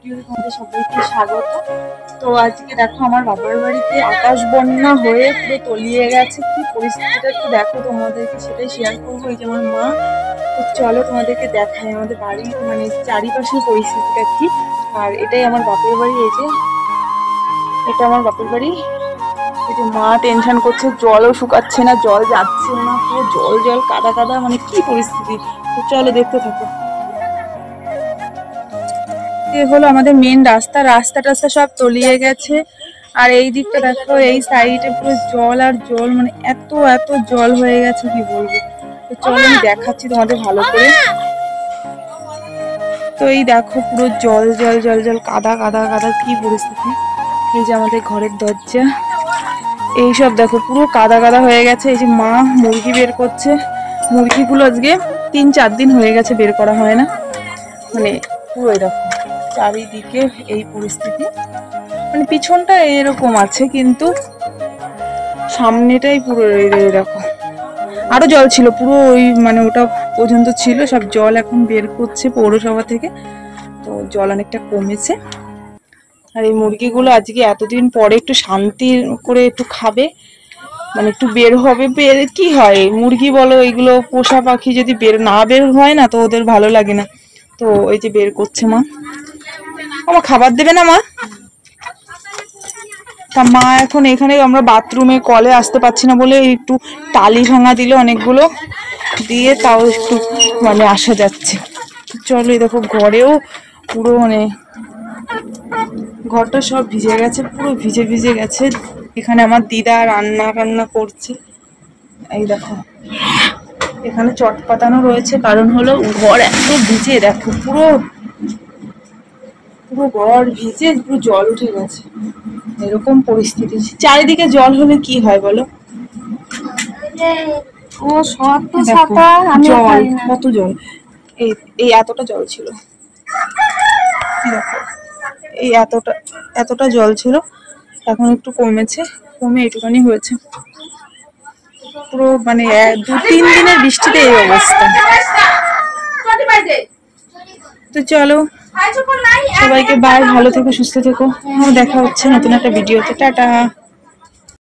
ভিডিওতে তোমাদের সবাইকে স্বাগত। তো আজকে দেখো আমার বাবার বাড়িতে আকাশ বন্যা হয়ে পুরো তলিয়ে গেছে। কি পরিস্থিতিটা একটু দেখো, তোমাদেরকে সেটাই শেয়ার করবো। এই যে আমার মা, তো চলো তোমাদেরকে দেখাই আমাদের বাড়ির মানে চারিপাশের পরিস্থিতিটা কি। আর এটাই আমার বাপের বাড়ি, এই যে এটা আমার বাপের বাড়ি। এই যে মা টেনশন করছে, জলও শুকাচ্ছে না, জল যাচ্ছে না, পুরো জল জল কাদা কাদা, মানে কি পরিস্থিতি। তো চলো দেখতে থাকো। এ হলো আমাদের মেন রাস্তা, রাস্তা সব তলিয়ে গেছে। আর এই দিকটা দেখো, এই সাইডে পুরো জল আর জল, মানে এত এত জল হয়ে গেছে কি বলবো। তো চলো আমি দেখাচ্ছি তোমাদের ভালো করে। তো এই দেখো পুরো জল জল জল জল কাদা কাদা কাদা, কি পরিস্থিতি। এই যে আমাদের ঘরের দরজা, এইসব দেখো পুরো কাদা কাদা হয়ে গেছে। এই যে মা মুরগি বের করছে, মুরগিগুলো আজকে 3-4 দিন হয়ে গেছে বের করা হয় না। মানে পুরো দেখো চারিদিকে এই পরিস্থিতি, মানে পিছনটা এরকম আছে কিন্তু সামনেটাই পুরো এরকম। আরো জল ছিল পুরো ওই মানে ওটা পর্যন্ত ছিল, সব জল এখন বের করছে পৌরসভা থেকে, তো জল অনেকটা কমেছে। আর এই মুরগিগুলো আজকে এতদিন পরে একটু শান্তি করে একটু খাবে, মানে একটু বের হবে। বের কি হয়, মুরগি বলো এগুলো পোষা পাখি, যদি বের হয় না তো ওদের ভালো লাগে না। তো এই যে বের করছে মা। আমার খাবার দেবে না মা? তা মা এখন এখানে, আমরা বাথরুমে কলে আসতে পারছি না বলে একটু টালি ভাঙা দিল অনেকগুলো দিয়ে, তাও একটু মানে আসা যাচ্ছে। চলো দেখো ঘরেও পুরো মানে ঘরটা সব ভিজে গেছে, পুরো ভিজে ভিজে গেছে। এখানে আমার দিদা রান্না করছে। এই দেখো এখানে চট পাতানো রয়েছে, কারণ হলো ঘর এত ভিজে, দেখো পুরো পুরো ঘর ভিজে, পুরো জল উঠে গেছে। এরকম পরিস্থিতি, চারিদিকে জল হলে কি হয় বলো। ও শত ছাতা, জল কত জল, এই এতটা জল ছিল, দেখো এই এতটা জল ছিল, এখন একটু কমেছে, কমে এটুখানি হয়েছে। পুরো মানে 2-3 দিনের বৃষ্টিতে এই অবস্থা। তো চলো সবাইকে বাই, ভালো থেকো, সুস্থ থেকো। দেখা হচ্ছে নতুন একটা ভিডিওতে। টাটা।